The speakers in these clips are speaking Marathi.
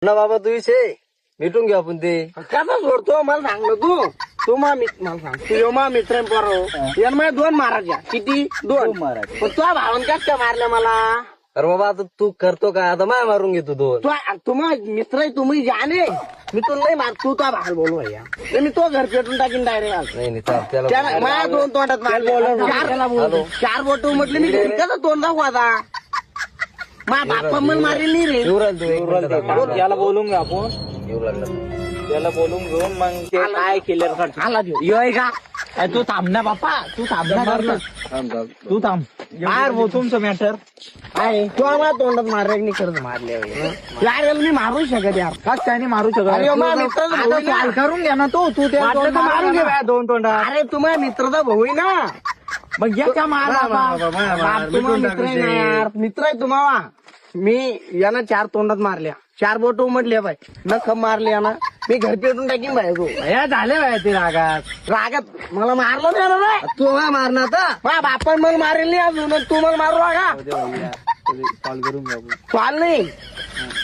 ना बाबा तू विषय भेटून घेऊ आपण ते. कसा सोडतो मला सांग ना तू मला सांग तू यो मा मित्र बरो यान माझ्या 2 मारायच्या किती 2 मारायचे. पण तुझ्या भावान कस काय मारल्या मला अरे बाबा आता तू करतो काय आता माय मारून घेतो 2. तुम्हा मित्र तुम्ही जाणे मी तुला नाही मार तू तुझ्या भावाला बोलू भैया नाही, मी तो घर पेटून टाकीन डायरेक्ट नाही चाल त्याला माझ्या 2 तोंडात मारले 4 बोट म्हटले मी घरी कसं तोंड दाखवू आता माझ्या बाप्पा मला मारेल नाही रे येऊ राहिल तू एक मिनिट थांब. याला बोलून घेऊ आपण, येऊ लागला याला बोलून घेऊन मग ते काय क्लिअर कर. आला देऊ योय का अरे तू थांब ना बाप्पा, तू थांब ना करतो. तू थांब काय भाऊ तुमचं मॅटर आहे तू आम्हाला तोंडात मारले नाही करत मारले यार मी मारू शकत यार कस काय नाही मारू अरे शकत. माझ्या मित्राचा भाऊ आहे ना. कॉल करून घ्या ना तू त्या वाटलं तर मारून घे बा. 2 तोंडा. अरे तुम्हाला मित्राचा भाऊ आहे ना मग याच्या मार बाबा. बाप तुम्हाला मित्र आहे ना यार मित्र आहे तुम्हाला मी यानं 4 तोंडात मारल्या 4 बोट उमटल्या बाय नख मारले यानं मी घर पेटून टाकीन बाय तो या झाले बाय ते रागात. रागात मला मारलं नाही रे तू काय मारणार आता माझ्या बापान मला मारेल नाही अजून तू मला मारू का कॉल करून घ्या. चाल नाही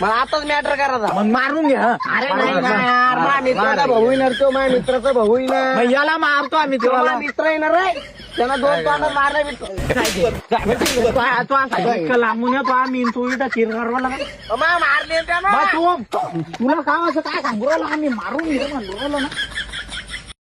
मला आताच मॅटर करायचा मग मारून घ्या. अरे नाही ना यार माझ्या मित्राचा भाऊ येणार तो माझ्या मित्राचा भाऊ येणार मग याला मारतो आम्ही तो माझा तुम्हाला. मित्र येणार रे त्यानं 2 तोंडात मारले लांबून येतो आम्ही तू इथं चिर करावं लागेल. मारले त्यानं तुला काय असं काय सांगू राहिलो आम्ही मारून घे म्हणलो ना.